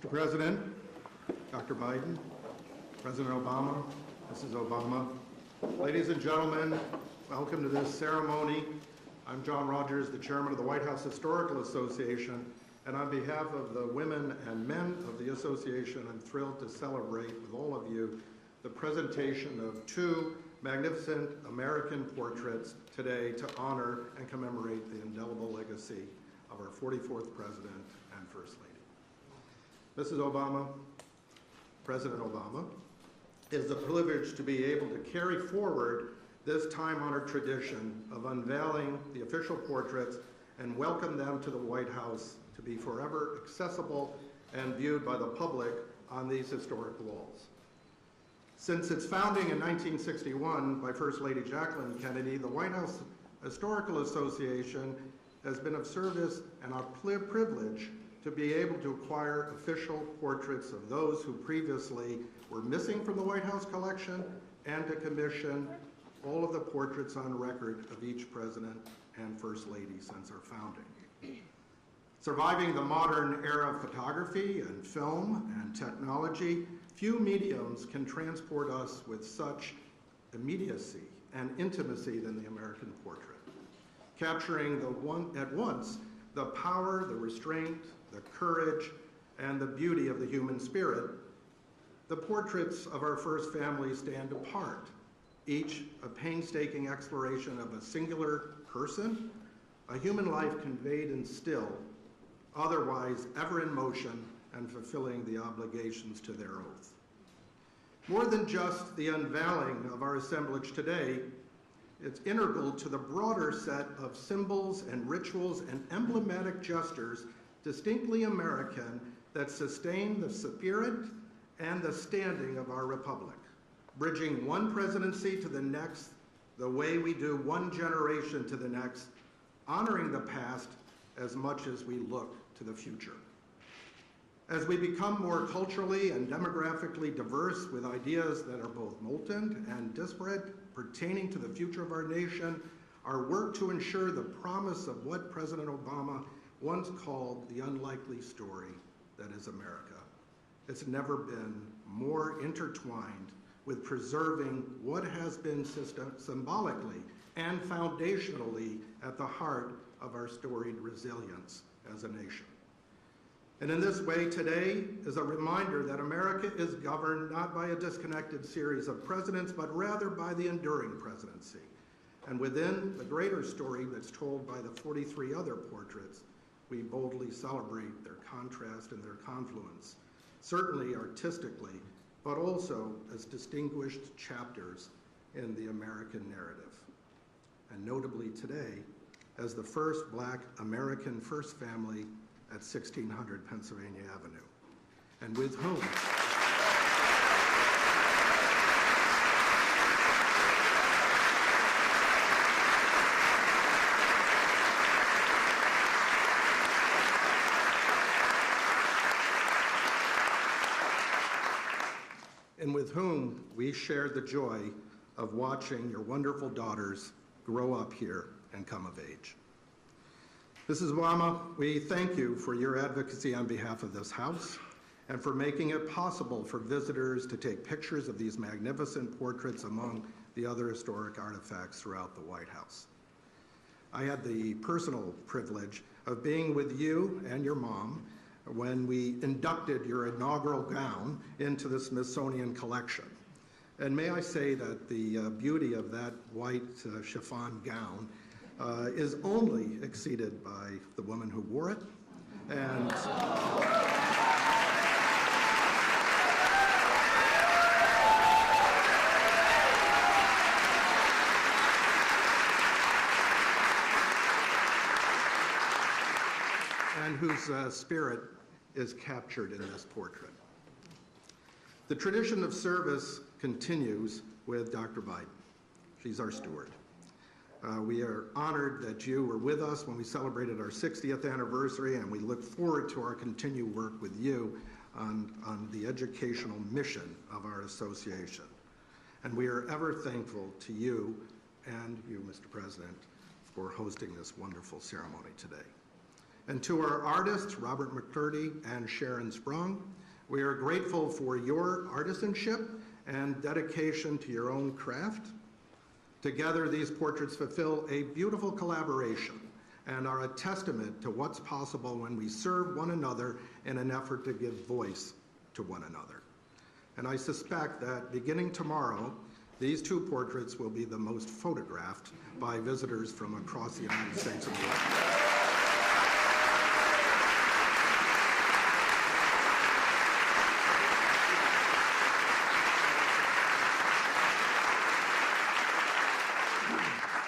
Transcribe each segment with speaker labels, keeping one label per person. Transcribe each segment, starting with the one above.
Speaker 1: Mr. President, Dr. Biden, President Obama, Mrs. Obama, ladies and gentlemen, welcome to this ceremony. I'm John Rogers, the chairman of the White House Historical Association, and on behalf of the women and men of the association, I'm thrilled to celebrate with all of you the presentation of two magnificent American portraits today to honor and commemorate the indelible legacy of our 44th President and First Lady. Mrs. Obama, President Obama, it is a privilege to be able to carry forward this time-honored tradition of unveiling the official portraits and welcome them to the White House to be forever accessible and viewed by the public on these historic walls. Since its founding in 1961 by First Lady Jacqueline Kennedy, the White House Historical Association has been of service and our privilege to be able to acquire official portraits of those who previously were missing from the White House collection and to commission all of the portraits on record of each President and First Lady since our founding. Surviving the modern era of photography and film and technology, few mediums can transport us with such immediacy and intimacy than the American portrait, capturing at once the power, the restraint, the courage, and the beauty of the human spirit. The portraits of our first family stand apart, each a painstaking exploration of a singular person, a human life conveyed in still, otherwise ever in motion and fulfilling the obligations to their oath. More than just the unveiling of our assemblage today, it's integral to the broader set of symbols and rituals and emblematic gestures distinctly American that sustain the spirit and the standing of our republic, bridging one presidency to the next the way we do one generation to the next, honoring the past as much as we look to the future. As we become more culturally and demographically diverse with ideas that are both molten and disparate pertaining to the future of our nation, our work to ensure the promise of what President Obama once called the unlikely story that is America. It's never been more intertwined with preserving what has been symbolically and foundationally at the heart of our storied resilience as a nation. And in this way, today is a reminder that America is governed not by a disconnected series of presidents, but rather by the enduring presidency. And within the greater story that's told by the 43 other portraits, we boldly celebrate their contrast and their confluence, certainly artistically, but also as distinguished chapters in the American narrative. And notably today, as the first Black American first family at 1600 Pennsylvania Avenue, and with whom we shared the joy of watching your wonderful daughters grow up here and come of age. Mrs. Obama, we thank you for your advocacy on behalf of this House and for making it possible for visitors to take pictures of these magnificent portraits among the other historic artifacts throughout the White House. I had the personal privilege of being with you and your mom when we inducted your inaugural gown into the Smithsonian collection. And may I say that the beauty of that white chiffon gown is only exceeded by the woman who wore it, and whose spirit is captured in this portrait. The tradition of service continues with Dr. Biden. She's our steward. We are honored that you were with us when we celebrated our 60th anniversary, and we look forward to our continued work with you on the educational mission of our association. And we are ever thankful to you and you, Mr. President, for hosting this wonderful ceremony today. And to our artists, Robert McCurdy and Sharon Sprung, we are grateful for your artisanship and dedication to your own craft. Together, these portraits fulfill a beautiful collaboration and are a testament to what's possible when we serve one another in an effort to give voice to one another. And I suspect that beginning tomorrow, these two portraits will be the most photographed by visitors from across the United States of America.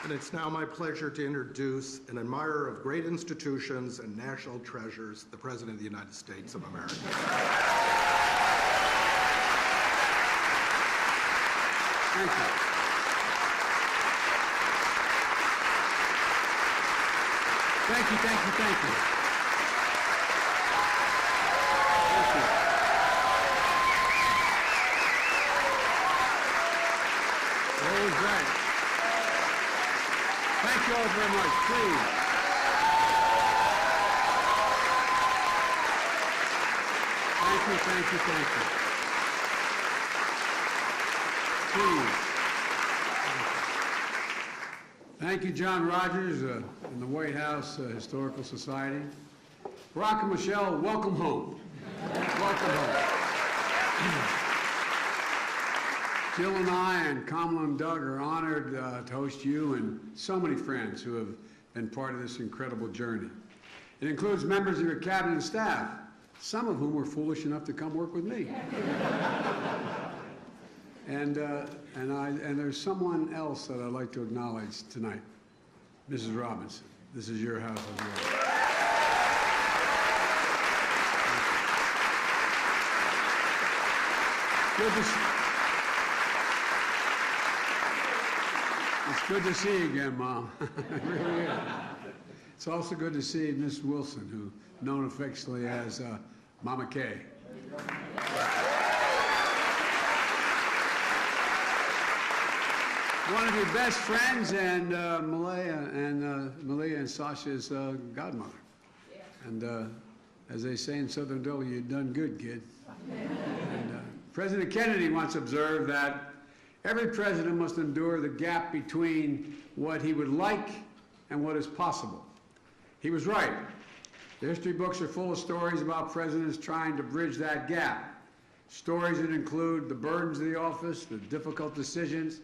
Speaker 1: And it's now my pleasure to introduce an admirer of great institutions and national treasures, the President of the United States of America.
Speaker 2: Thank you. Thank you, thank you, thank you. Thank you. Always right. Thank you all very much. Please. Thank you, thank you, thank you. Please. Thank you, John Rogers and the White House Historical Society. Barack and Michelle, welcome home. Welcome home. Jill and I and Kamala and Doug are honored to host you and so many friends who have been part of this incredible journey. It includes members of your cabinet and staff, some of whom were foolish enough to come work with me. And there's someone else that I'd like to acknowledge tonight, Mrs. Robinson. This is your house as well. It's good to see you again, Mom. It really is. It's also good to see Miss Wilson, who known affectionately as Mama Kay. One of your best friends and Malia and Sasha's godmother. And as they say in Southern Delaware, you've done good, kid. And President Kennedy once observed that every president must endure the gap between what he would like and what is possible. He was right. The history books are full of stories about presidents trying to bridge that gap. Stories that include the burdens of the office, the difficult decisions,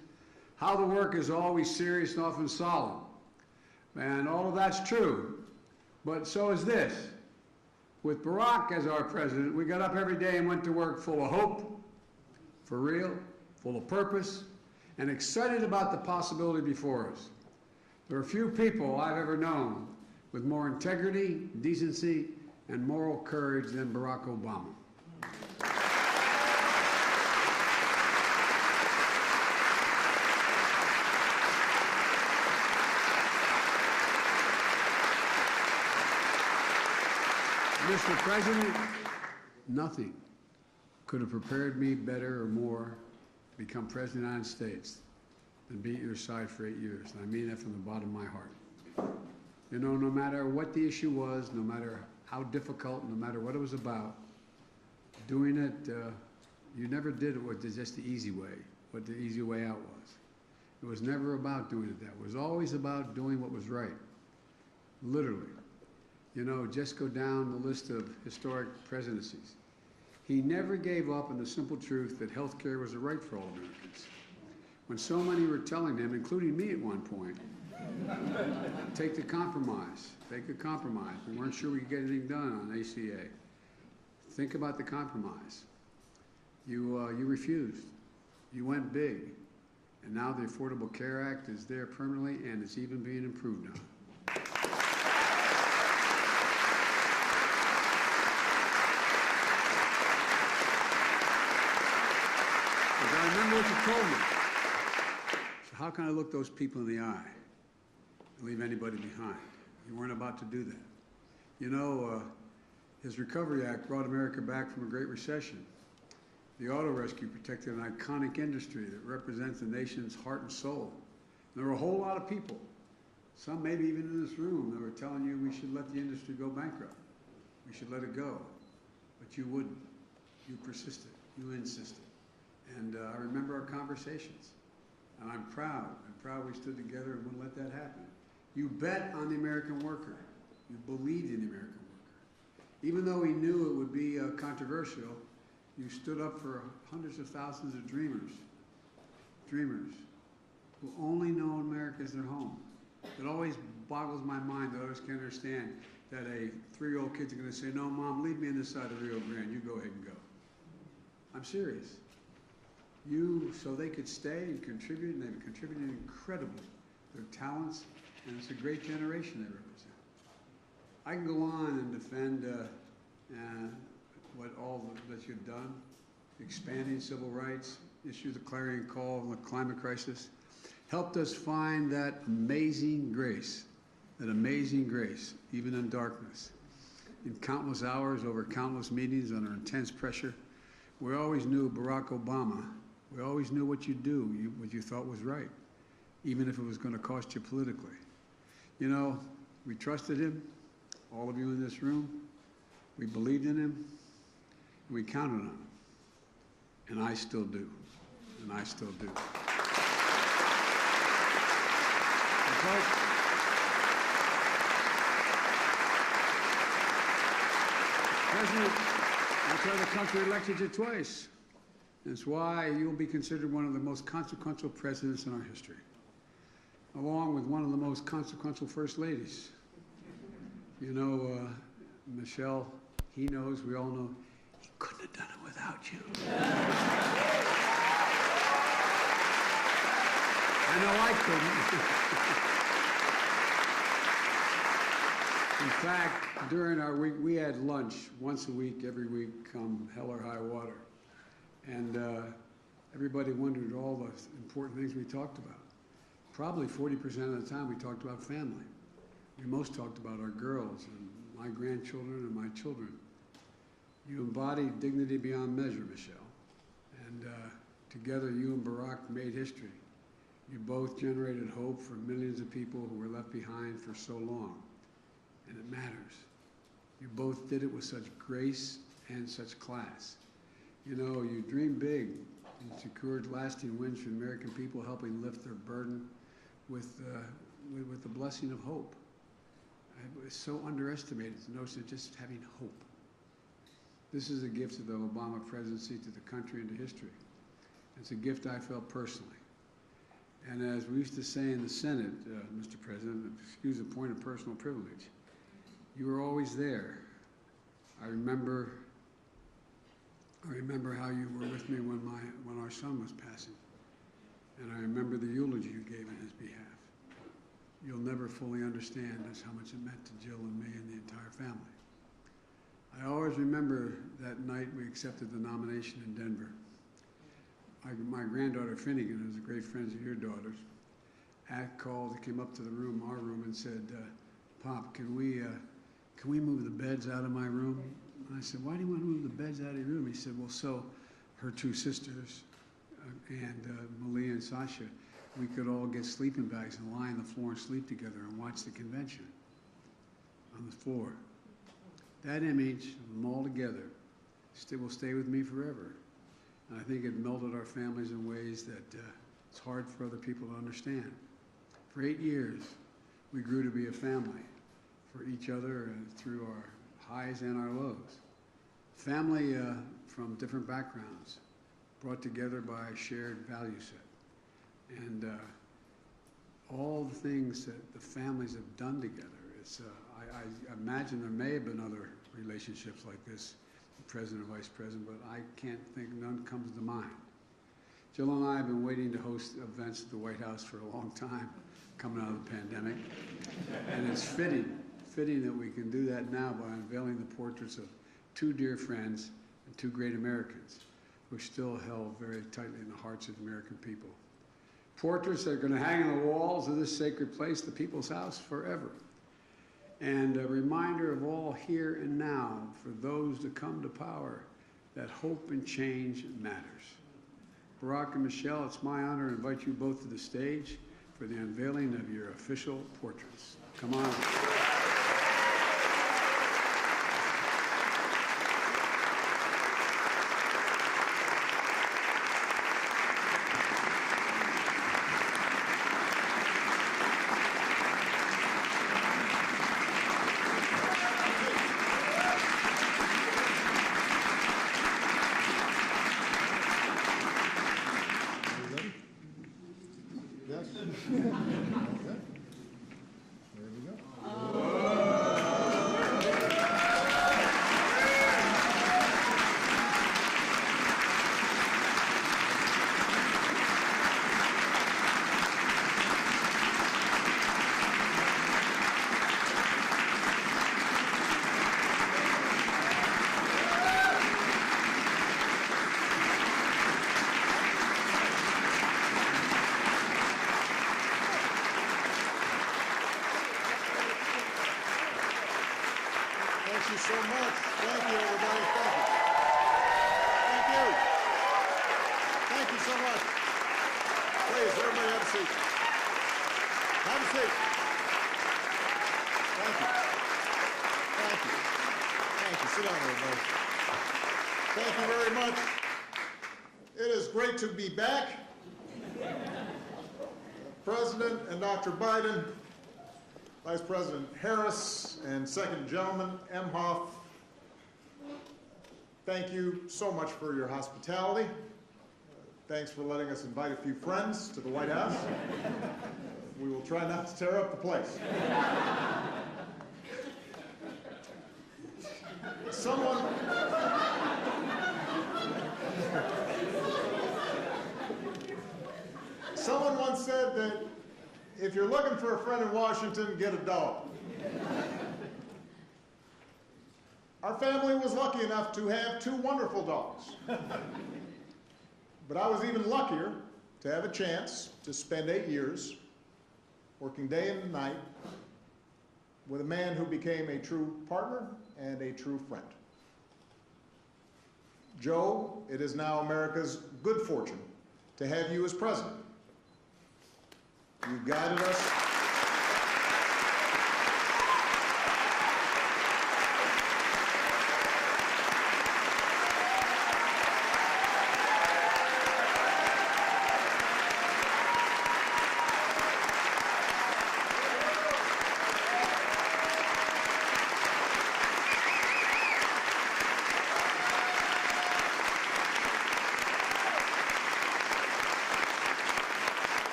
Speaker 2: how the work is always serious and often solemn. And all of that's true, but so is this. With Barack as our president, we got up every day and went to work full of hope, for real, full of purpose, and excited about the possibility before us. There are few people I've ever known with more integrity, decency, and moral courage than Barack Obama. Mr. President, nothing could have prepared me better or more to become President of the United States than be at your side for 8 years. And I mean that from the bottom of my heart. You know, no matter what the issue was, no matter how difficult, no matter what it was about, doing it, you never did it with just the easy way, what the easy way out was. It was never about doing it that way. It was always about doing what was right, literally. You know, just go down the list of historic presidencies. He never gave up on the simple truth that health care was a right for all Americans. When so many were telling him, including me at one point, take the compromise, take a compromise. We weren't sure we could get anything done on ACA. Think about the compromise. You refused. You went big. And now the Affordable Care Act is there permanently, and it's even being improved on. I remember what you told me. So how can I look those people in the eye and leave anybody behind? You weren't about to do that. You know, his Recovery Act brought America back from a great recession. The auto rescue protected an iconic industry that represents the nation's heart and soul. And there were a whole lot of people some maybe even in this room, that were telling you we should let the industry go bankrupt. We should let it go. But you wouldn't. You persisted. You insisted. And I remember our conversations. And I'm proud. I'm proud we stood together and wouldn't let that happen. You bet on the American worker. You believed in the American worker. Even though we knew it would be controversial, you stood up for hundreds of thousands of dreamers who only know America as their home. It always boggles my mind that I always can't understand that a 3-year-old kid's going to say, no, Mom, leave me on this side of the Rio Grande. You go ahead and go. I'm serious. So they could stay and contribute, and they've contributed incredibly. Their talents, and it's a great generation they represent. I can go on and defend that you've done, expanding civil rights, issue the clarion call on the climate crisis, helped us find that amazing grace, even in darkness. In countless hours, over countless meetings, under intense pressure, we always knew Barack Obama. We always knew what you'd do, what you thought was right, even if it was going to cost you politically. You know, we trusted him, all of you in this room. We believed in him, and we counted on him. And I still do. And I still do. President, that's why the country elected you twice. That's why you'll be considered one of the most consequential presidents in our history, along with one of the most consequential first ladies. You know, Michelle, he knows, we all know, he couldn't have done it without you. I know I couldn't. In fact, during our week, we had lunch once a week, every week, come hell or high water. And everybody wondered all the important things we talked about. Probably 40% of the time we talked about family. We most talked about our girls and my grandchildren and my children. You embodied dignity beyond measure, Michelle. And together you and Barack made history. You both generated hope for millions of people who were left behind for so long. And it matters. You both did it with such grace and such class. You know, you dreamed big and secured lasting wins for the American people, helping lift their burden with the blessing of hope. It was so underestimated, the notion of just having hope. This is a gift of the Obama presidency to the country and to history. It's a gift I felt personally. And as we used to say in the Senate, Mr. President, excuse the point of personal privilege, you were always there. I remember how you were with me when our son was passing. And I remember the eulogy you gave in his behalf. You'll never fully understand just how much it meant to Jill and me and the entire family. I always remember that night we accepted the nomination in Denver. My granddaughter Finnegan, who's a great friend of your daughter's, came up to our room, and said, "Pop, can we move the beds out of my room?" And I said, "Why do you want to move the beds out of your room?" He said, "Well, so her two sisters and Malia and Sasha, we could all get sleeping bags and lie on the floor and sleep together and watch the convention on the floor." That image of them all together will stay with me forever. And I think it melded our families in ways that it's hard for other people to understand. For 8 years, we grew to be a family for each other through our highs and our lows. Family from different backgrounds, brought together by a shared value set. And all the things that the families have done together, I imagine there may have been other relationships like this, President or Vice President, but I can't think, none comes to mind. Jill and I have been waiting to host events at the White House for a long time, coming out of the pandemic. And it's fitting that we can do that now by unveiling the portraits of two dear friends and two great Americans who are still held very tightly in the hearts of the American people. Portraits that are going to hang on the walls of this sacred place, the People's House, forever. And a reminder of all here and now for those to come to power that hope and change matters. Barack and Michelle, it's my honor to invite you both to the stage for the unveiling of your official portraits. Come on.
Speaker 1: Yes? Okay. There we go. Thank you so much. Thank you, everybody. Thank you. Thank you. Thank you so much. Please, everybody have a seat. Have a seat. Thank you. Thank you. Thank you. Sit down, everybody. Thank you very much. It is great to be back. President and Dr. Biden, Vice President Harris, and Second Gentleman Emhoff, thank you so much for your hospitality. Thanks for letting us invite a few friends to the White House. We will try not to tear up the place. Someone once said that if you're looking for a friend in Washington, get a dog. Our family was lucky enough to have 2 wonderful dogs. But I was even luckier to have a chance to spend 8 years working day and night with a man who became a true partner and a true friend. Joe, it is now America's good fortune to have you as president. You've guided us.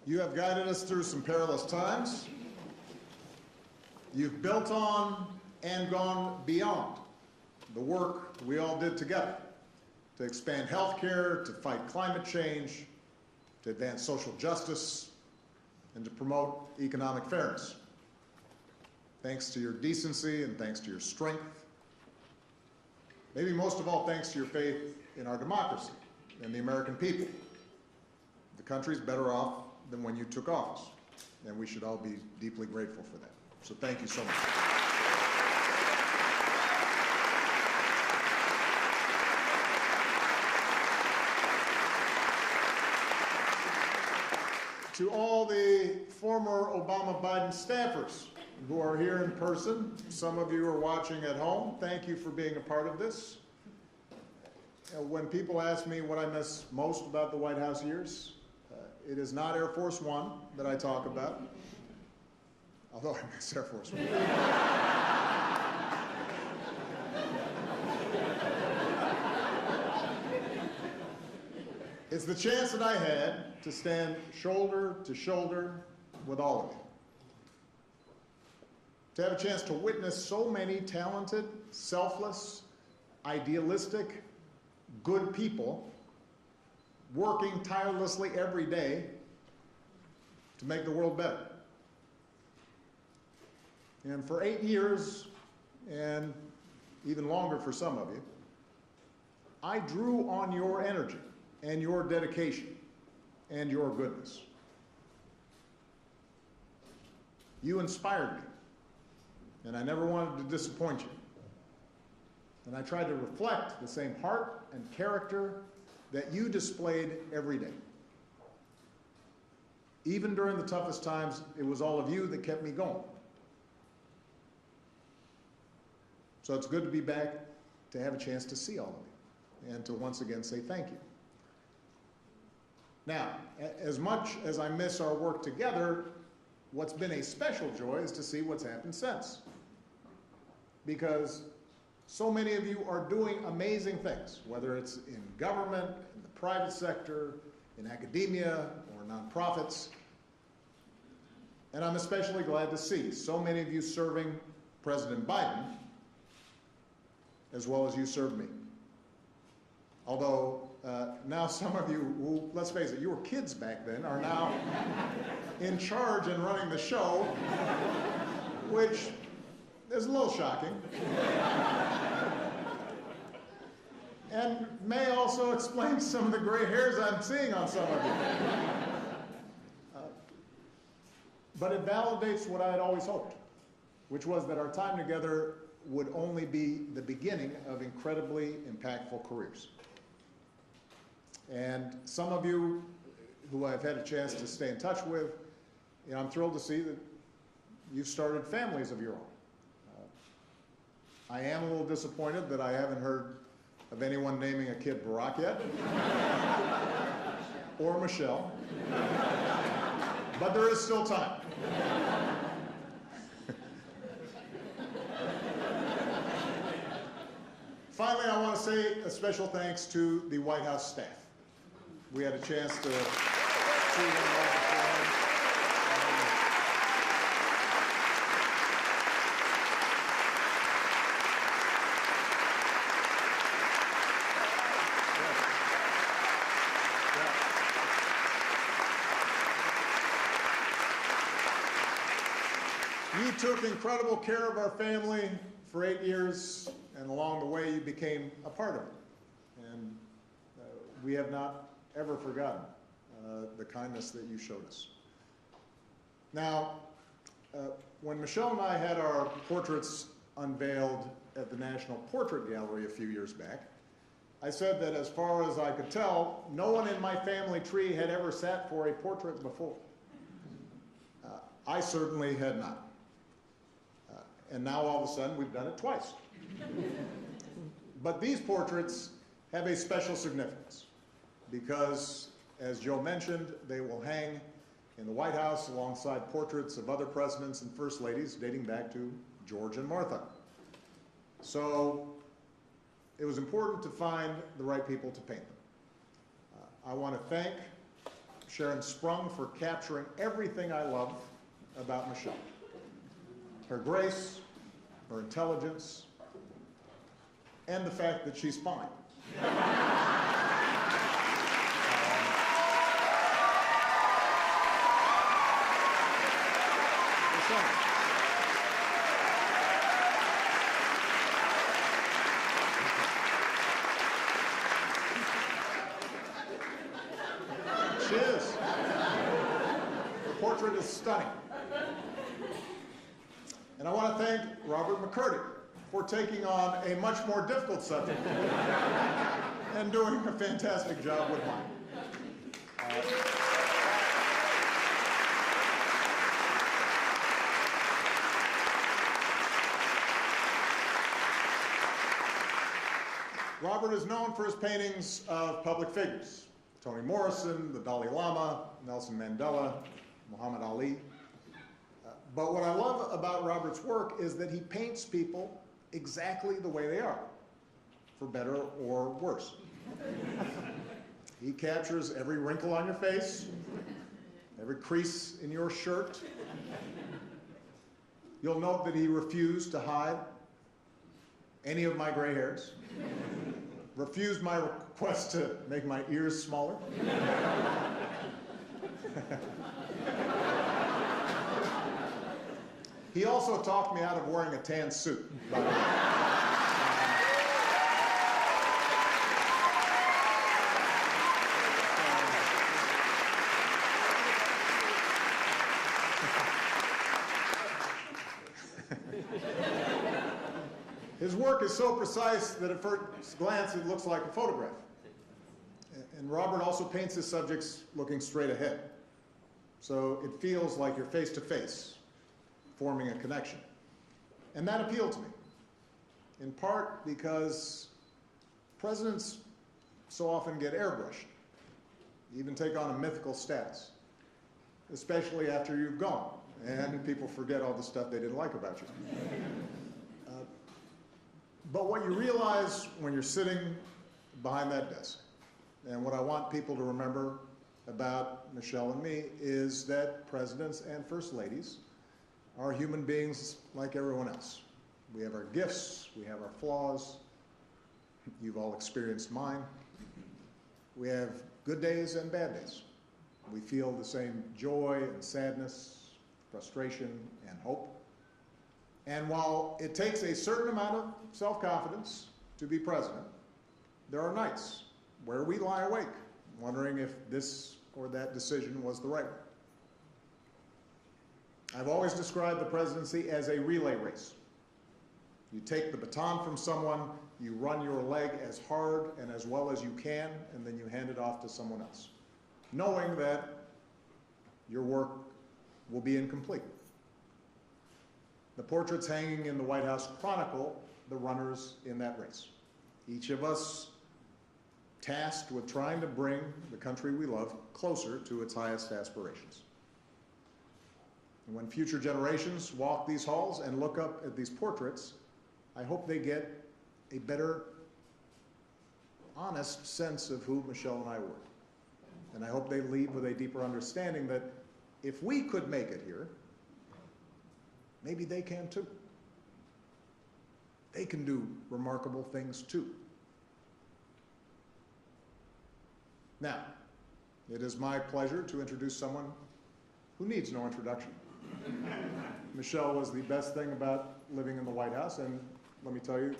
Speaker 1: You have guided us through some perilous times. You've built on and gone beyond the work we all did together to expand health care, to fight climate change, to advance social justice, and to promote economic fairness. Thanks to your decency and thanks to your strength, maybe most of all thanks to your faith in our democracy and the American people. The country's better off than when you took office, and we should all be deeply grateful for that. So thank you so much. To all the former Obama-Biden staffers who are here in person, some of you are watching at home, thank you for being a part of this. When people ask me what I miss most about the White House years, it is not Air Force One that I talk about, although I miss Air Force One. It's the chance that I had to stand shoulder to shoulder with all of you. To have a chance to witness so many talented, selfless, idealistic, good people working tirelessly every day to make the world better. And for 8 years, and even longer for some of you, I drew on your energy and your dedication and your goodness. You inspired me, and I never wanted to disappoint you.
Speaker 3: And I tried to reflect the same heart and character that you displayed every day. Even during the toughest times, it was all of you that kept me going. So it's good to be back, to have a chance to see all of you, and to once again say thank you. Now, as much as I miss our work together, what's been a special joy is to see what's happened since. Because so many of you are doing amazing things, whether it's in government, in the private sector, in academia, or nonprofits. And I'm especially glad to see so many of you serving President Biden, as well as you served me. Although now some of you who, let's face it, you were kids back then, are now in charge and running the show, which is a little shocking. And may also explain some of the gray hairs I'm seeing on some of you. But it validates what I had always hoped, which was that our time together would only be the beginning of incredibly impactful careers. And some of you who I've had a chance to stay in touch with, I'm thrilled to see that you've started families of your own. I am a little disappointed that I haven't heard of anyone naming a kid Barack yet, or Michelle, but there is still time. Finally, I want to say a special thanks to the White House staff. We had a chance to see them all beforehand. You took incredible care of our family for 8 years, and along the way you became a part of it. And we have not ever forgotten the kindness that you showed us. Now, when Michelle and I had our portraits unveiled at the National Portrait Gallery a few years back, I said that as far as I could tell, no one in my family tree had ever sat for a portrait before. I certainly had not. And now all of a sudden we've done it twice. But these portraits have a special significance because, as Joe mentioned, they will hang in the White House alongside portraits of other presidents and first ladies dating back to George and Martha. So it was important to find the right people to paint them. I want to thank Sharon Sprung for capturing everything I love about Michelle. Her grace, her intelligence, and the fact that she's fine. She is. The portrait is stunning. And I want to thank Robert McCurdy for taking on a much more difficult subject and doing a fantastic job with mine. Robert is known for his paintings of public figures: Toni Morrison, the Dalai Lama, Nelson Mandela, Muhammad Ali. But what I love about Robert's work is that he paints people exactly the way they are, for better or worse. He captures every wrinkle on your face, every crease in your shirt. You'll note that he refused to hide any of my gray hairs, refused my request to make my ears smaller. He also talked me out of wearing a tan suit, by the way. His work is so precise that at first glance it looks like a photograph. And Robert also paints his subjects looking straight ahead. So it feels like you're face to face, forming a connection. And that appealed to me, in part because presidents so often get airbrushed, even take on a mythical status, especially after you've gone, and people forget all the stuff they didn't like about you. But what you realize when you're sitting behind that desk, and what I want people to remember about Michelle and me, is that presidents and first ladies are human beings like everyone else. We have our gifts, we have our flaws. You've all experienced mine. We have good days and bad days. We feel the same joy and sadness, frustration and hope. And while it takes a certain amount of self-confidence to be president, there are nights where we lie awake, wondering if this or that decision was the right one. I've always described the presidency as a relay race. You take the baton from someone, you run your leg as hard and as well as you can, and then you hand it off to someone else, knowing that your work will be incomplete. The portraits hanging in the White House chronicle the runners in that race. Each of us tasked with trying to bring the country we love closer to its highest aspirations. And when future generations walk these halls and look up at these portraits, I hope they get a better, honest sense of who Michelle and I were. And I hope they leave with a deeper understanding that if we could make it here, maybe they can too. They can do remarkable things too. Now, it is my pleasure to introduce someone who needs no introduction. Michelle was the best thing about living in the White House, and let me tell you,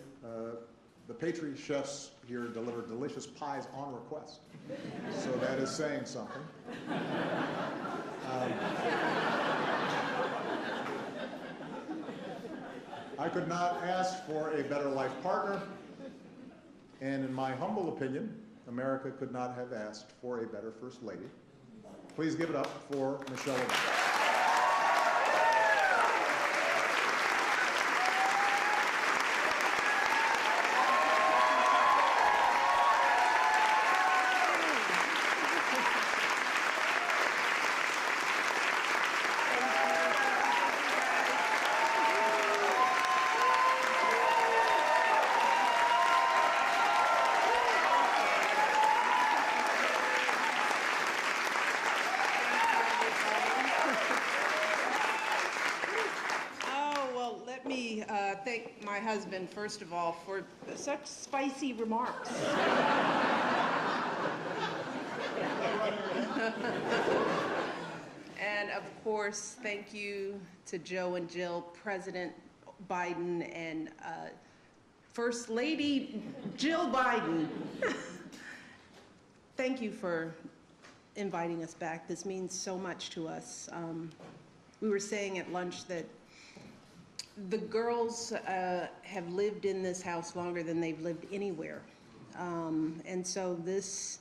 Speaker 3: the pastry chefs here deliver delicious pies on request. So that is saying something. I could not ask for a better life partner, and in my humble opinion, America could not have asked for a better First Lady. Please give it up for Michelle Obama.
Speaker 4: Thank my husband, first of all, for such spicy remarks. And of course, thank you to Joe and Jill, President Biden, and First Lady Jill Biden. Thank you for inviting us back. This means so much to us. We were saying at lunch that the girls have lived in this house longer than they've lived anywhere. And so this,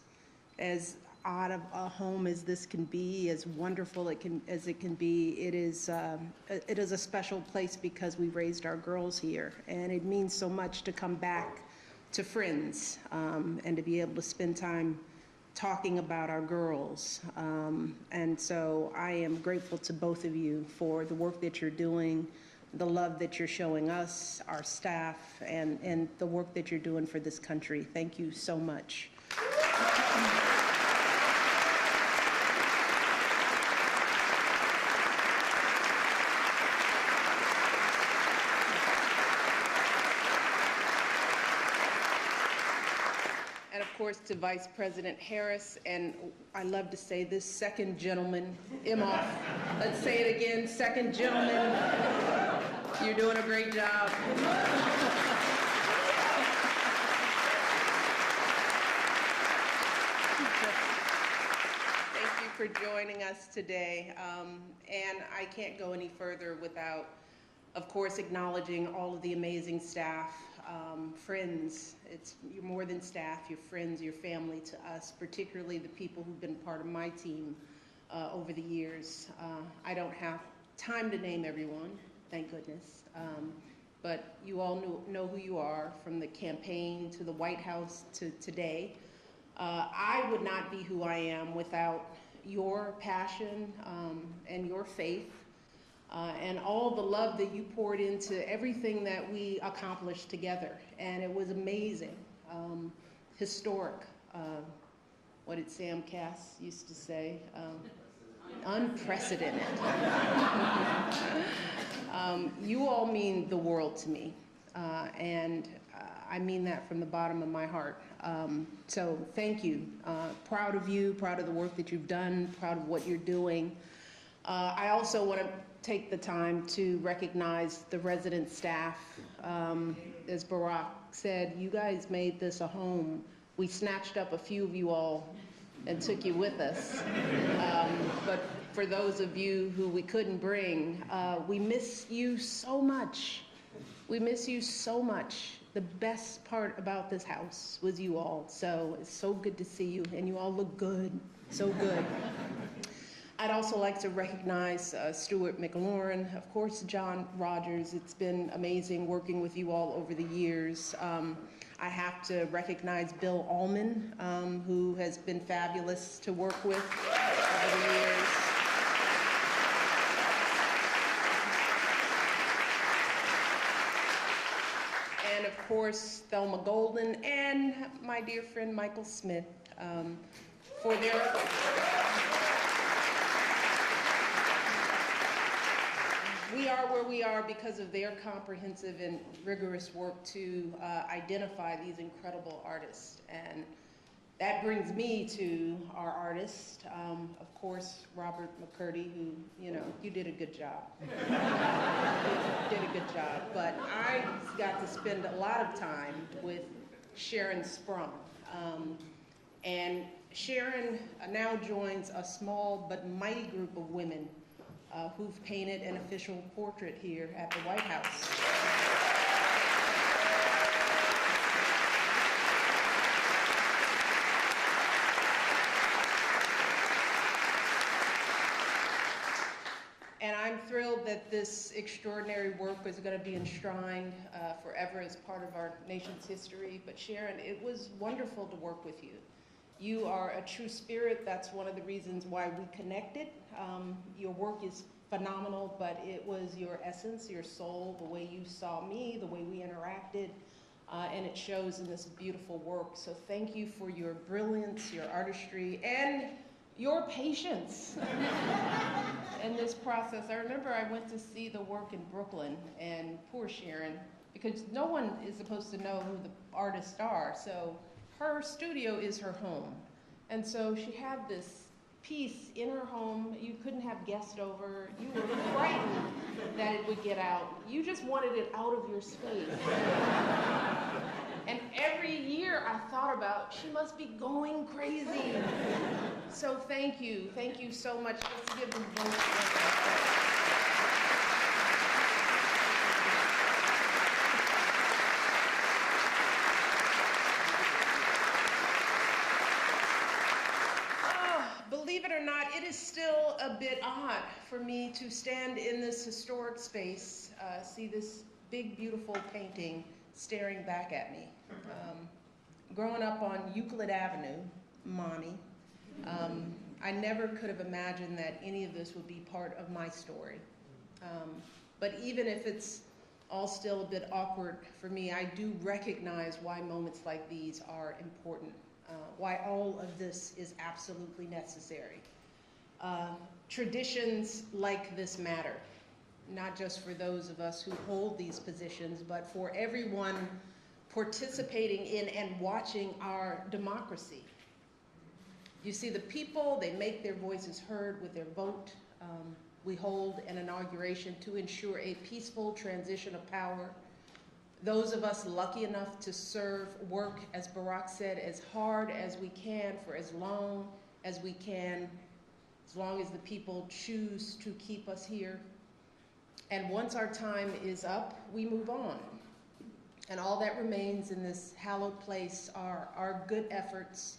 Speaker 4: as odd of a home as this can be, as wonderful as it can be, it is a special place because we raised our girls here. And it means so much to come back to friends and to be able to spend time talking about our girls. And so I am grateful to both of you for the work that you're doing, the love that you're showing us, our staff, and the work that you're doing for this country. Thank you so much. And of course to Vice President Harris, and I love to say this, second gentleman, Imhoff. Let's say it again, second gentleman. You're doing a great job. Thank you for joining us today. And I can't go any further without Of course, acknowledging all of the amazing staff, friends. You're more than staff, you're friends, you're family to us, particularly the people who've been part of my team over the years. I don't have time to name everyone, thank goodness. But you all know who you are, from the campaign to the White House to today. I would not be who I am without your passion and your faith and all the love that you poured into everything that we accomplished together. And it was amazing, historic. What did Sam Cass used to say? Unprecedented. You all mean the world to me, and I mean that from the bottom of my heart. So thank you. Proud of you, proud of the work that you've done, proud of what you're doing. I also want to take the time to recognize the resident staff. As Barack said, you guys made this a home. We snatched up a few of you all and took you with us. But for those of you who we couldn't bring, we miss you so much. We miss you so much. The best part about this house was you all. So it's so good to see you, and you all look good, so good. I'd also like to recognize Stuart McLaurin, of course, John Rogers. It's been amazing working with you all over the years. I have to recognize Bill Allman, who has been fabulous to work with over the years. And of course, Thelma Golden and my dear friend Michael Smith for their we are where we are because of their comprehensive and rigorous work to identify these incredible artists. And that brings me to our artist, of course, Robert McCurdy, who, you did a good job. You did a good job. But I got to spend a lot of time with Sharon Sprung. And Sharon now joins a small but mighty group of women who've painted an official portrait here at the White House. And I'm thrilled that this extraordinary work is going to be enshrined forever as part of our nation's history. But Sharon, it was wonderful to work with you. You are a true spirit. That's one of the reasons why we connected. Your work is phenomenal, but it was your essence, your soul, the way you saw me, the way we interacted, and it shows in this beautiful work. So thank you for your brilliance, your artistry, and your patience in this process. I remember I went to see the work in Brooklyn, and poor Sharon, because no one is supposed to know who the artists are, so her studio is her home. And so she had this piece in her home. You couldn't have guests over. You were frightened that it would get out. You just wanted it out of your space. And every year I thought about, she must be going crazy. So thank you so much. Let's give them both. Believe it or not, it is still a bit odd for me to stand in this historic space, see this big, beautiful painting staring back at me. Growing up on Euclid Avenue, Mommy, I never could have imagined that any of this would be part of my story. But even if it's all still a bit awkward for me, I do recognize why moments like these are important. Why all of this is absolutely necessary. Traditions like this matter, not just for those of us who hold these positions, but for everyone participating in and watching our democracy. You see, the people, they make their voices heard with their vote. We hold an inauguration to ensure a peaceful transition of power. Those of us lucky enough to serve, work, as Barack said, as hard as we can for as long as we can, as long as the people choose to keep us here. And once our time is up, we move on. And all that remains in this hallowed place are our good efforts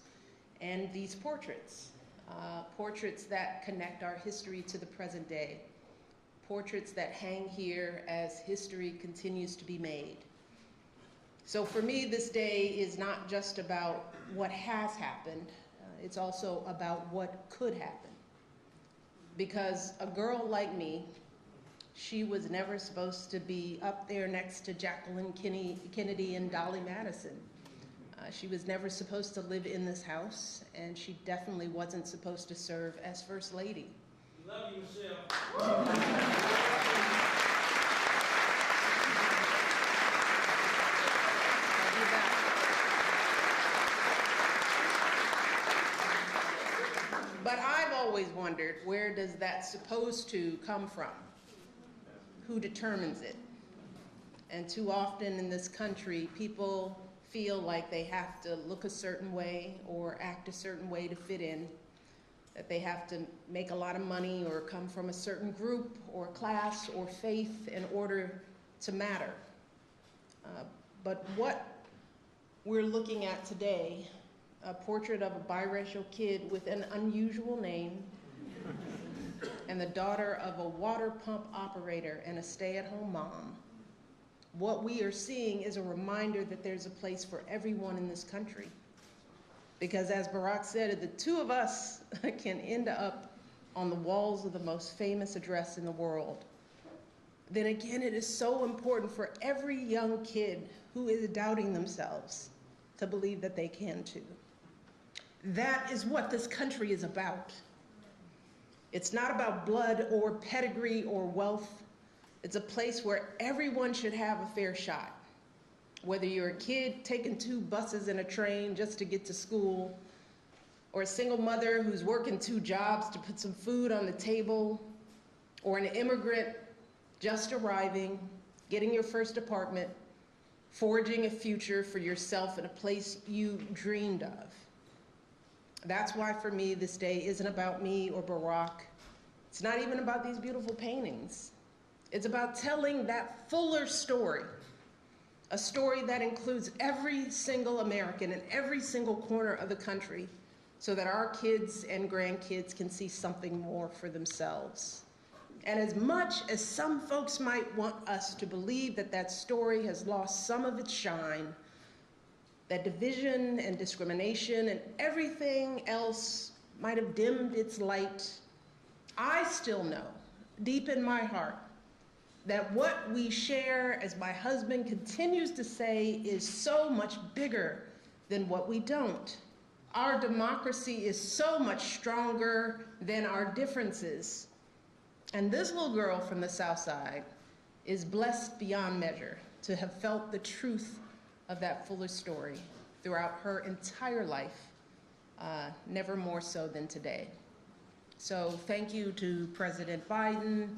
Speaker 4: and these portraits. Portraits that connect our history to the present day. Portraits that hang here as history continues to be made. So for me, this day is not just about what has happened, it's also about what could happen. Because a girl like me, she was never supposed to be up there next to Jacqueline Kennedy and Dolly Madison. She was never supposed to live in this house, and she definitely wasn't supposed to serve as First Lady.
Speaker 5: Love you, Michelle.
Speaker 4: But I've always wondered, where does that supposed to come from? Who determines it? And too often in this country, people feel like they have to look a certain way or act a certain way to fit in, that they have to make a lot of money or come from a certain group or class or faith in order to matter. But what we're looking at today, a portrait of a biracial kid with an unusual name and the daughter of a water pump operator and a stay-at-home mom, what we are seeing is a reminder that there's a place for everyone in this country. Because as Barack said, the two of us can end up on the walls of the most famous address in the world. Then again, it is so important for every young kid who is doubting themselves to believe that they can too. That is what this country is about. It's not about blood or pedigree or wealth. It's a place where everyone should have a fair shot. Whether you're a kid taking 2 buses and a train just to get to school, or a single mother who's working 2 jobs to put some food on the table, or an immigrant just arriving, getting your first apartment, forging a future for yourself in a place you dreamed of. That's why for me, this day isn't about me or Barack. It's not even about these beautiful paintings. It's about telling that fuller story, a story that includes every single American in every single corner of the country, so that our kids and grandkids can see something more for themselves. And as much as some folks might want us to believe that that story has lost some of its shine, that division and discrimination and everything else might have dimmed its light, I still know, deep in my heart, that what we share, as my husband continues to say, is so much bigger than what we don't. Our democracy is so much stronger than our differences. And this little girl from the South Side is blessed beyond measure to have felt the truth of that fuller story throughout her entire life, never more so than today. So thank you to President Biden,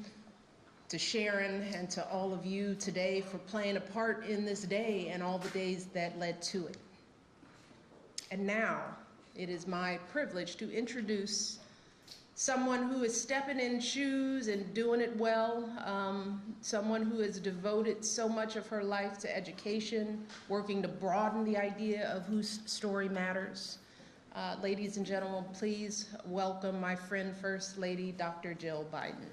Speaker 4: to Sharon, and to all of you today for playing a part in this day and all the days that led to it. And now, it is my privilege to introduce someone who is stepping in shoes and doing it well, someone who has devoted so much of her life to education, working to broaden the idea of whose story matters. Ladies and gentlemen, please welcome my friend, First Lady, Dr. Jill Biden.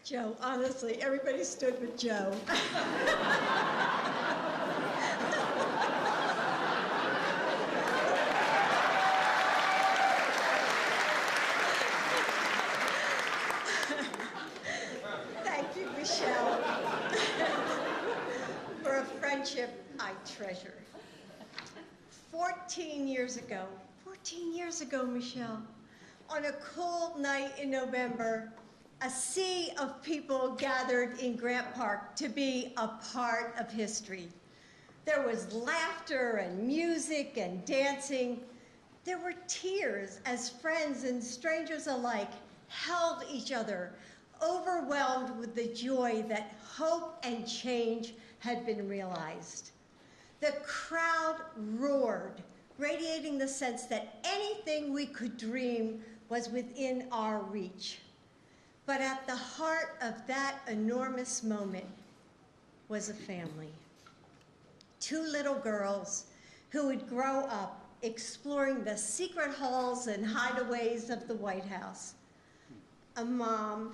Speaker 6: Joe, honestly, everybody stood with Joe. Thank you, Michelle, for a friendship I treasure. 14 years ago, 14 years ago, Michelle, on a cold night in November, a sea of people gathered in Grant Park to be a part of history. There was laughter and music and dancing. There were tears as friends and strangers alike held each other, overwhelmed with the joy that hope and change had been realized. The crowd roared, radiating the sense that anything we could dream was within our reach. But at the heart of that enormous moment was a family. 2 little girls who would grow up exploring the secret halls and hideaways of the White House. A mom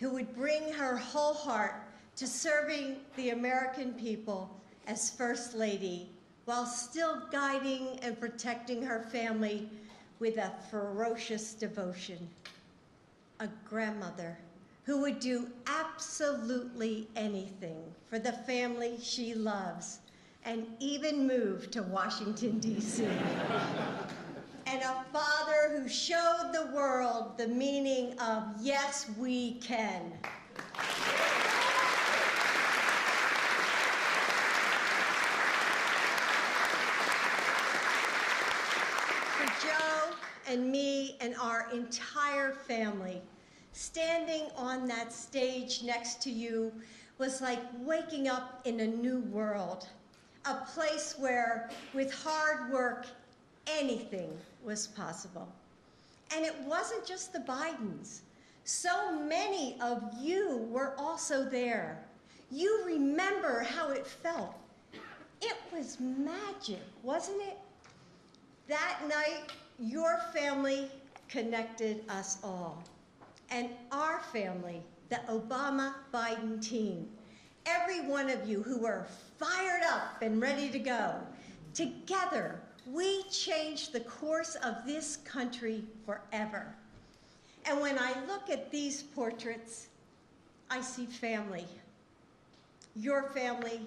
Speaker 6: who would bring her whole heart to serving the American people as First Lady, while still guiding and protecting her family with a ferocious devotion. A grandmother who would do absolutely anything for the family she loves, and even move to Washington, D.C. And a father who showed the world the meaning of yes, we can. For Joe and me and our entire family, standing on that stage next to you was like waking up in a new world, a place where, with hard work, anything was possible. And it wasn't just the Bidens. So many of you were also there. You remember how it felt. It was magic, wasn't it? That night, your family connected us all. And our family, the Obama-Biden team, every one of you who were fired up and ready to go, together, we changed the course of this country forever. And when I look at these portraits, I see family. Your family,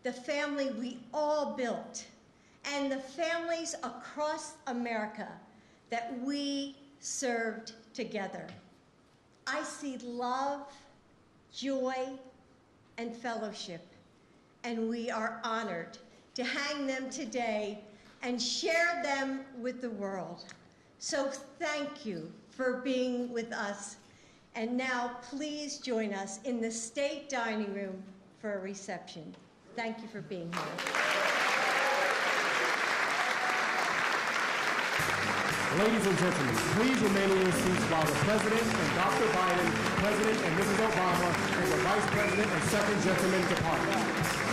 Speaker 6: the family we all built, and the families across America that we served together. I see love, joy, and fellowship, and we are honored to hang them today and share them with the world. So thank you for being with us. And now please join us in the State Dining Room for a reception. Thank you for being here.
Speaker 7: Ladies and gentlemen, please remain in your seats while the President and Dr. Biden, President and Mrs. Obama, and the Vice President and Second Gentleman depart.